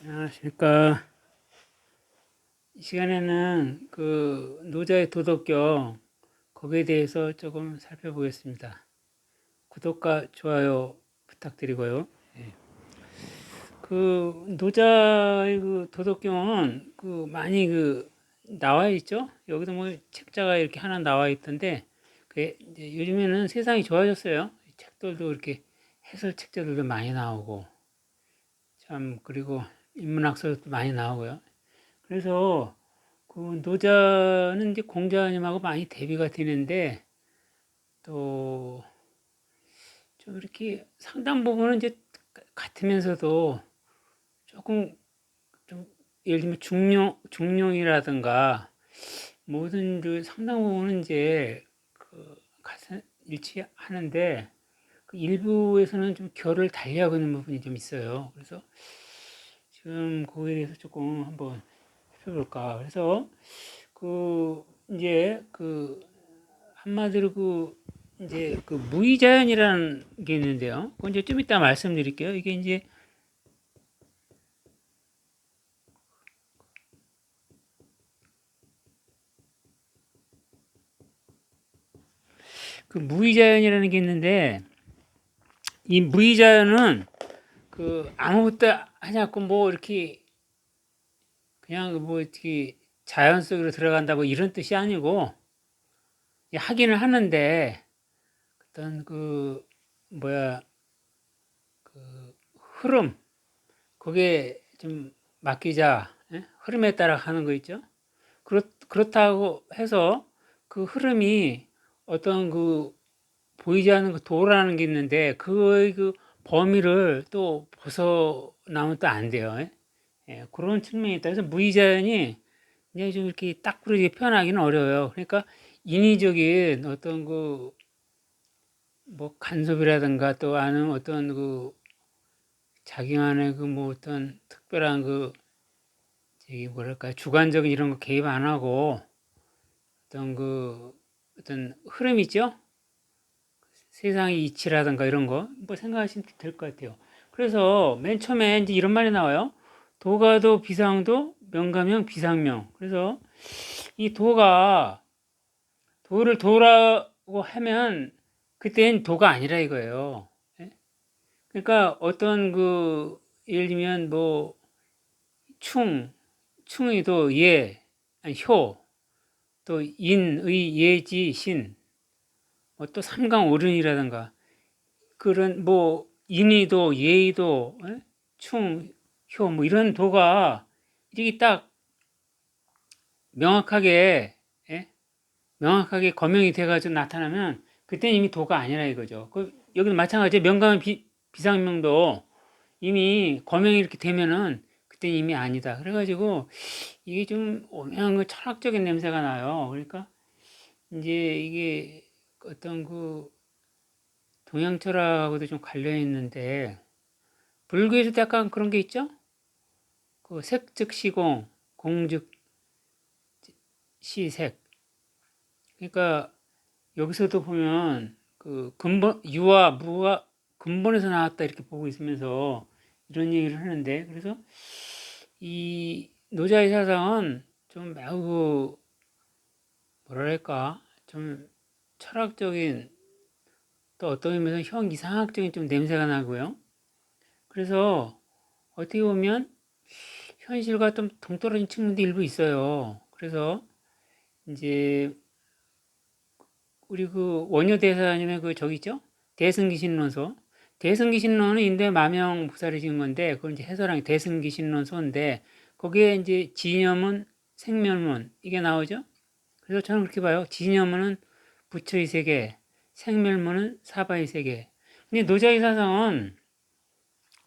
안녕하십니까. 이 시간에는 그 노자의 도덕경 거기에 대해서 조금 살펴보겠습니다. 구독과 좋아요 부탁드리고요. 그 노자의 그 도덕경은 그 많이 그 나와 있죠. 여기도 뭐 책자가 이렇게 하나 나와 있던데 그 이제 요즘에는 세상이 좋아졌어요. 책들도 이렇게 해설 책자들도 많이 나오고 참 그리고 인문학서도 많이 나오고요. 그래서 그 노자는 이제 공자님하고 많이 대비가 되는데 또 좀 이렇게 상당 부분은 이제 같으면서도 조금 좀 예를 들면 중용이라든가 모든 그 상당 부분은 이제 그 같은 일치하는데 그 일부에서는 좀 결을 달리하고 있는 부분이 좀 있어요. 그래서 지금 거기에 대해서 조금 한번 해볼까. 그래서 그 이제 그 한마디로 그 이제 그 무의자연이라는 게 있는데요. 그건 이제 좀 이따 말씀드릴게요. 이게 이제 그 무의자연이라는 게 있는데 이 무의자연은 그 아무것도 하지 않고 뭐 이렇게 그냥 뭐 이렇게 자연 속으로 들어간다고 이런 뜻이 아니고 하기는 하는데 어떤 그 뭐야 흐름 그게 좀 맡기자 흐름에 따라 하는 거 있죠. 그렇다고 해서 그 흐름이 어떤 그 보이지 않는 그 도라는 게 있는데 그거의 그 범위를 또 벗어나면 또 안 돼요. 예, 그런 측면이 있다. 그래서 무의자연이 이제 좀 이렇게 딱 그렇게 표현하기는 어려워요. 그러니까 인위적인 어떤 그 뭐 간섭이라든가 또 아니면 어떤 그 자기만의 그 뭐 어떤 특별한 그 저기 뭐랄까 주관적인 이런 거 개입 안 하고 어떤 그 어떤 흐름 있죠? 세상의 이치라든가 이런 거 뭐 생각하시면 될 것 같아요. 그래서 맨 처음에 이제 이런 말이 나와요. 도가도 비상도 명가명 비상명. 그래서 이 도가 도를 도라고 하면 그땐 도가 아니라 이거예요. 예? 그러니까 어떤 그 예를 들면 뭐 충의도 예, 아니, 효, 또 인의 예지 신, 뭐 또 삼강오륜이라든가 그런 뭐 인의도 예의도 충, 효 뭐 이런 도가 이렇게 딱 명확하게 예? 명확하게 거명이 돼가지고 나타나면 그때는 이미 도가 아니라 이거죠. 여기도 마찬가지로 명가면 비상명도 이미 거명이 이렇게 되면은 그때는 이미 아니다. 그래가지고 이게 좀 오묘한 그 철학적인 냄새가 나요. 그러니까 이제 이게 어떤 그 동양 철학하고도 좀 관련 있는데 불교에서도 약간 그런 게 있죠? 그 색즉 시공, 공즉 시색. 그러니까 여기서도 보면 그 근본 유와 무와 근본에서 나왔다 이렇게 보고 있으면서 이런 얘기를 하는데 그래서 이 노자의 사상은 좀 매우 뭐랄까 좀 철학적인 또 어떤 의미에서 형 이상학적인 좀 냄새가 나고요. 그래서 어떻게 보면 현실과 좀 동떨어진 측면도 일부 있어요. 그래서 이제 우리 그 원효 대사님의 그 저기 있죠? 대승기신론서. 대승기신론은 인도의 마명 부사를 지은 건데 그걸 이제 해설한 게 대승기신론서인데 거기에 이제 진여문, 생멸문 이게 나오죠? 그래서 저는 그렇게 봐요. 진여문은 부처의 세계, 생멸문은 사바의 세계. 근데 노자의 사상은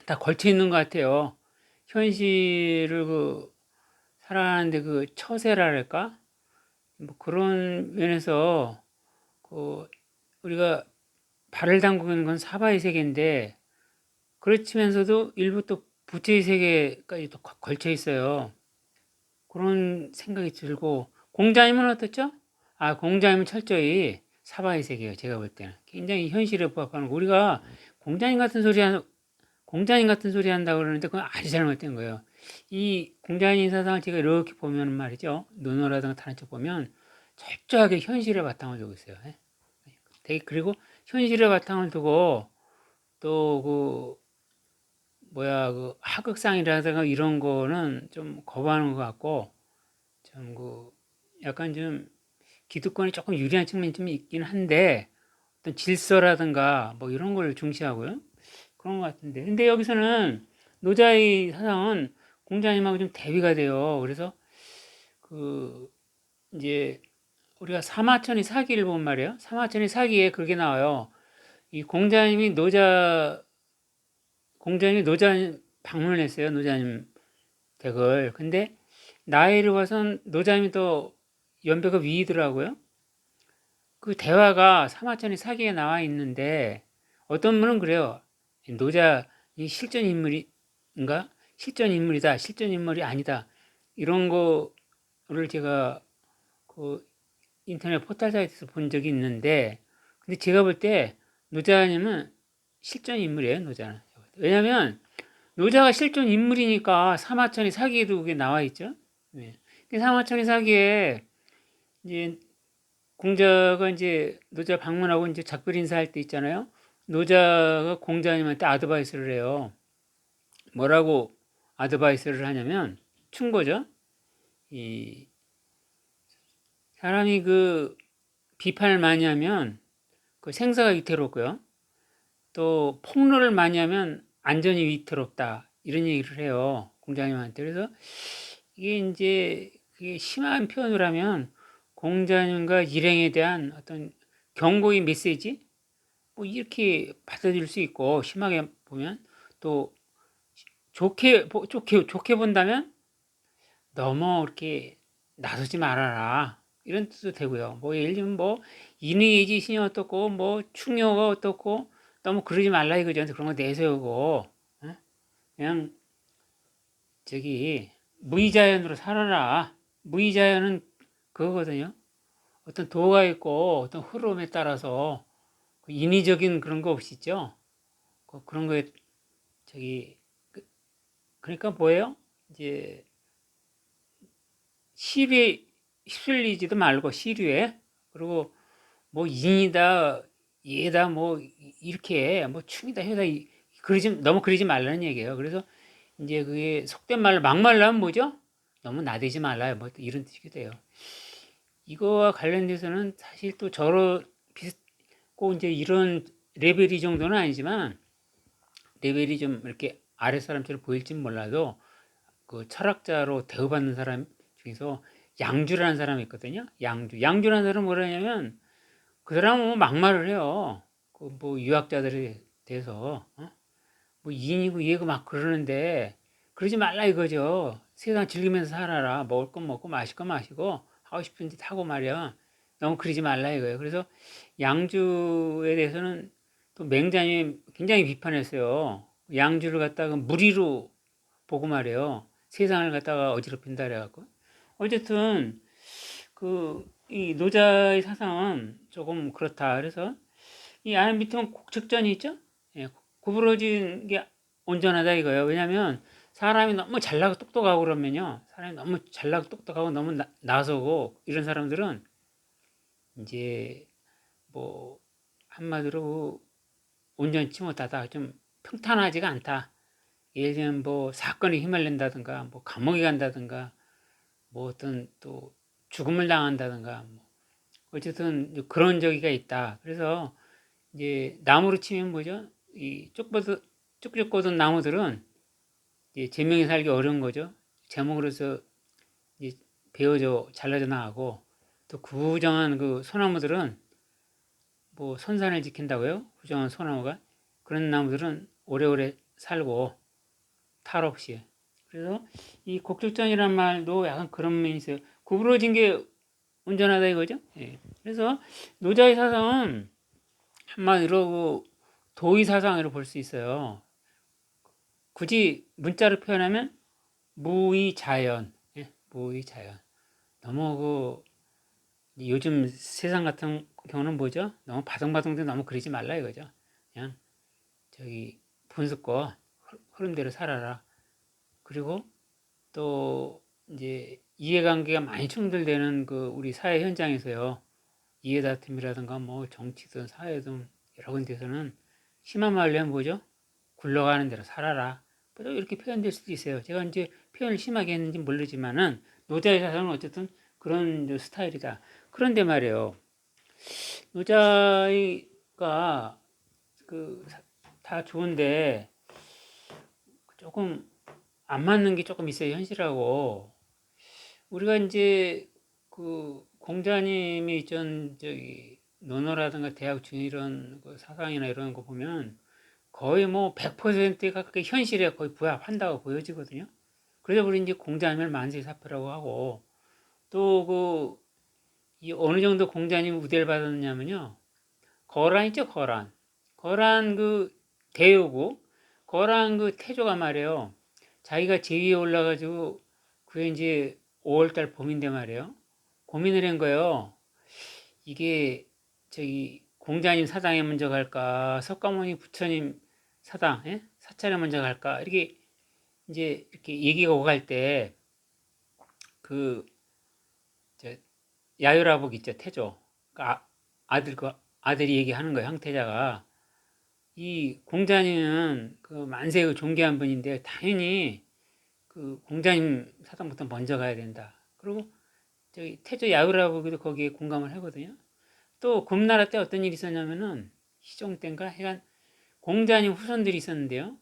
다 걸쳐 있는 것 같아요. 현실을 그 살아가는데 그 처세랄까? 뭐 그런 면에서 그 우리가 발을 담그고 있는 건 사바의 세계인데 그렇지만서도 일부 또 부처의 세계까지 또 걸쳐 있어요. 그런 생각이 들고 공자님은 어떻죠? 아 공자님은 철저히 사바의 세계예요. 제가 볼 때는 굉장히 현실에 부합하는 거. 우리가 공자님 같은 소리 하는 공자님 같은 소리 한다고 그러는데 그건 아주 잘못된 거예요. 이 공자님 사상을 제가 이렇게 보면 말이죠. 논어라든가 다른 쪽 보면 철저하게 현실에 바탕을 두고 있어요. 예? 그리고 현실에 바탕을 두고 또 그 하극상이라든가 이런 거는 좀 거부하는 것 같고 좀 약간 좀 기득권이 조금 유리한 측면이 좀 있긴 한데 어떤 질서라든가 뭐 이런 걸 중시하고요. 그런 것 같은데. 근데 여기서는 노자의 사상은 공자님하고 좀 대비가 돼요. 그래서 그 이제 우리가 사마천이 사기를 본 말이에요. 사마천이 사기에 그렇게 나와요. 이 공자님이 노자님 방문을 했어요. 노자님 댁을. 근데 나이를 봐선 노자님이 또 연배가 위이더라고요. 그 대화가 사마천이 사기에 나와 있는데 어떤 분은 그래요. 노자이 실존 인물인가? 실존 인물이다. 실존 인물이 아니다. 이런 거를 제가 그 인터넷 포털 사이트에서 본 적이 있는데 근데 제가 볼 때 노자님은 실존 인물이에요. 노자는. 왜냐하면 노자가 실존 인물이니까 사마천이 사기에도 그게 나와 있죠. 네. 사마천이 사기에 이제 공자가 이제 노자 방문하고 이제 작별 인사할 때 있잖아요. 노자가 공자님한테 아드바이스를 해요. 뭐라고 아드바이스를 하냐면 충고죠. 이 사람이 그 비판을 많이 하면 그 생사가 위태롭고요. 또 폭로를 많이 하면 안전이 위태롭다. 이런 얘기를 해요. 공자님한테. 그래서 이게 이제 그게 심한 표현을 하면 공자님과 일행에 대한 어떤 경고의 메시지 뭐 이렇게 받아들일 수 있고 심하게 보면 또 좋게 본다면 너무 이렇게 나서지 말아라 이런 뜻도 되고요. 뭐 예를 들면 뭐 인의의 지신이 어떻고 뭐 충효가 어떻고 너무 그러지 말라 이거죠. 그런 거 내세우고 어? 그냥 저기 무의자연으로 살아라. 무의자연은 그거거든요. 어떤 도가 있고 어떤 흐름에 따라서 그 인위적인 그런 거 없이 있죠. 그런 거에 저기 그러니까 뭐예요? 이제 시류에 휩쓸리지도 말고 시류에 그리고 뭐 인이다 얘다 뭐 이렇게 뭐 춤이다 해다 너무 그러지 말라는 얘기예요. 그래서 이제 그게 속된 말로 막말로 하면 뭐죠? 너무 나대지 말라요. 뭐 이런 뜻이 돼요. 이거와 관련돼서는 사실 또 저로 비슷고 이제 이런 레벨이 정도는 아니지만 레벨이 좀 이렇게 아랫 사람처럼 보일진 몰라도 그 철학자로 대우받는 사람 중에서 양주라는 사람이 있거든요. 양주라는 사람은 뭐라냐면 그 사람은 뭐 막말을 해요. 그 뭐 유학자들에 대해서 뭐 인이고 얘고 막 그러는데 그러지 말라 이거죠. 세상 즐기면서 살아라. 먹을 건 먹고 마실 건 마시고 하고 싶은 짓 하고 말이야. 너무 그러지 말라 이거예요. 그래서 양주에 대해서는 또 맹자님이 굉장히 비판했어요. 양주를 갖다가 무리로 보고 말이에요. 세상을 갖다가 어지럽힌다 그래갖고. 어쨌든 이 노자의 사상은 조금 그렇다. 그래서 이 안에 밑에 곡측전이 있죠? 예, 구부러진 게 온전하다 이거예요. 왜냐하면 사람이 너무 잘나고 똑똑하고 그러면요. 사람이 너무 잘나고 똑똑하고 너무 나서고 이런 사람들은 이제 뭐 한마디로 온전치 못하다. 좀 평탄하지가 않다. 예를 들면 뭐 사건에 휘말린다든가 뭐 감옥에 간다든가 뭐 어떤 또 죽음을 당한다든가 뭐 어쨌든 그런 적이가 있다. 그래서 이제 나무로 치면 뭐죠? 이 쭉쭉 뻗은 나무들은 이제 제명이 살기 어려운 거죠. 제목으로서 이제 베어져 잘라져 나가고 또 구정한 그 소나무들은 뭐 선산을 지킨다고요. 구정한 소나무가 그런 나무들은 오래오래 살고 탈 없이. 그래서 이 곡절전이란 말도 약간 그런 면이 있어요. 구부러진 게 온전하다 이거죠. 예. 그래서 노자의 사상은 한마디로 그 도의 사상으로 볼 수 있어요. 굳이 문자로 표현하면 무의자연, 예, 무의자연. 너무 요즘 세상 같은 경우는 뭐죠? 너무 바둥바둥도 너무 그러지 말라 이거죠. 그냥 저기 분수고 흐름대로 살아라. 그리고 또 이제 이해관계가 많이 충돌되는 그 우리 사회 현장에서요. 이해다툼이라든가 뭐 정치든 사회든 여러 군데서는 심한 말로 하면 뭐죠? 굴러가는 대로 살아라. 뭐 이렇게 표현될 수도 있어요. 제가 이제 표현을 심하게 했는지 모르지만은 노자의 사상은 어쨌든 그런 스타일이다. 그런데 말이에요. 노자가 그 다 좋은데 조금 안 맞는 게 조금 있어요. 현실하고. 우리가 이제 그 공자님이 전 저기 논어라든가 대학 중 이런 그 사상이나 이런 거 보면 거의 뭐 100%가 그 현실에 거의 부합한다고 보여지거든요. 그래서 우리 이제 공자님을 만세사표라고 하고 또 그 어느 정도 공자님 우대를 받았냐면요. 거란 있죠, 거란. 거란 그 대요고 거란 그 태조가 말이에요. 자기가 제위에 올라가지고 그게 이제 5월달 봄인데 말이에요. 고민을 한 거예요. 이게 저기 공자님 사당에 먼저 갈까, 석가모니 부처님 사당, 예? 사찰에 먼저 갈까 이렇게 이제 이렇게 얘기가 오갈 때 그 야유라복 있죠, 태조. 그러니까 아들이 얘기하는 거예요, 황태자가. 이 공자님은 그 만세의 존귀한 분인데 당연히 그 공자님 사당부터 먼저 가야 된다. 그리고 저기 태조 야유라복도 거기에 공감을 하거든요. 또 금나라 때 어떤 일이 있었냐면은 시종 때인가 해간 공자님 후손들이 있었는데요.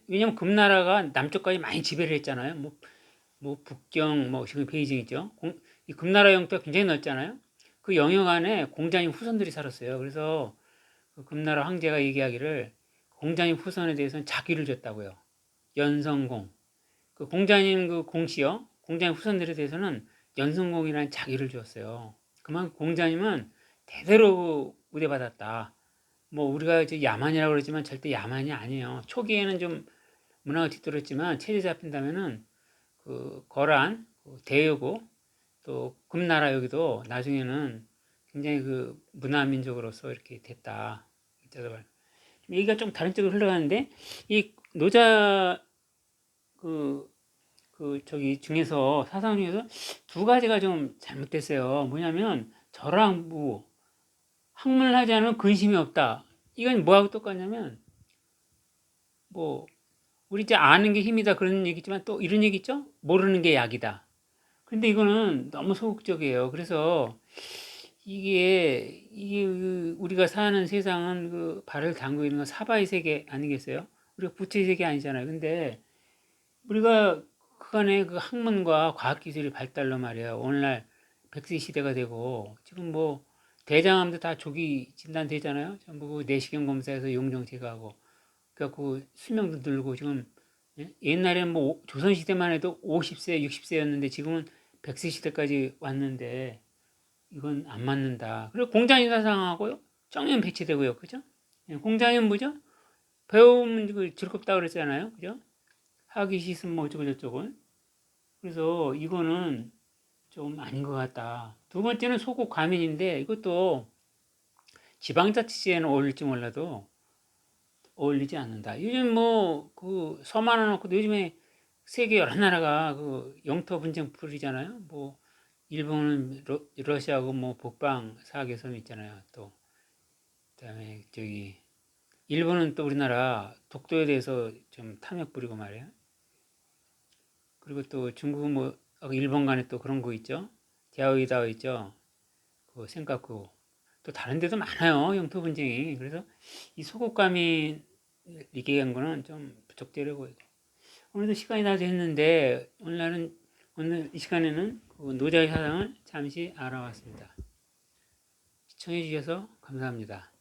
왜냐면 금나라가 남쪽까지 많이 지배를 했잖아요. 뭐 북경, 뭐 지금 베이징 있죠. 이 금나라 영토가 굉장히 넓잖아요. 그 영역 안에 공자님 후손들이 살았어요. 그래서 그 금나라 황제가 얘기하기를 공자님 후손에 대해서는 자기를 줬다고요. 연성공. 그 공자님 그 공씨요. 공자님 후손들에 대해서는 연성공이라는 자기를 주었어요. 그만큼 공자님은 대대로 우대받았다. 뭐 우리가 이제 야만이라고 그러지만 절대 야만이 아니에요. 초기에는 좀 문화가 뒤떨었지만 체제 잡힌다면은 그 거란, 그 대여고 또 금나라 여기도 나중에는 굉장히 그 문화민족으로서 이렇게 됐다. 얘기가 좀 다른 쪽으로 흘러가는데 이 노자 그, 저기 중에서 사상 중에서 두 가지가 좀 잘못됐어요. 뭐냐면 절항부 학문을 하지 않으면 근심이 없다. 이건 뭐하고 똑같냐면 뭐 우리 이제 아는 게 힘이다 그런 얘기지만 또 이런 얘기 있죠? 모르는 게 약이다. 근데 이거는 너무 소극적이에요. 그래서 이게 그 우리가 사는 세상은 그 발을 담그고 있는 건 사바의 세계 아니겠어요? 우리가 부처의 세계 아니잖아요. 근데 우리가 그간의 그 학문과 과학기술의 발달로 말이야. 오늘날 100세 시대가 되고 지금 뭐 대장암도 다 조기 진단되잖아요. 전부 그 내시경 검사에서 용종 제거하고 그래갖고 수명도 늘고 지금 예? 옛날에는 뭐 조선시대만 해도 50세, 60세였는데 지금은 100세 시대까지 왔는데 이건 안 맞는다. 그리고 공자님 사상하고요. 정면 배치되고요. 그죠? 예, 공자님 뭐죠? 배우면 그 즐겁다 그랬잖아요. 그죠? 하기 싫으면 뭐 어쩌고 저쩌고. 그래서 이거는 좀 아닌 것 같다. 두 번째는 소국 과민인데 이것도 지방자치제에는 어울릴지 몰라도 어울리지 않는다. 요즘 뭐 그 서만 해놓고도 요즘에 세계 여러 나라가 그 영토 분쟁 풀이잖아요. 뭐 일본은 러시아하고 뭐 북방 사계선 있잖아요. 또 그다음에 저기 일본은 또 우리나라 독도에 대해서 좀 탐욕 부리고 말이에요. 그리고 또 중국은 뭐 일본 간에 또 그런 거 있죠. 디아오이다오 있죠. 그 센카쿠 또 다른 데도 많아요. 영토 분쟁이. 그래서 이 소국감이 얘기한 거는 좀 부적절해 보이고. 오늘도 시간이 다 됐는데 오늘 이 시간에는 그 노자의 사상을 잠시 알아봤습니다. 시청해 주셔서 감사합니다.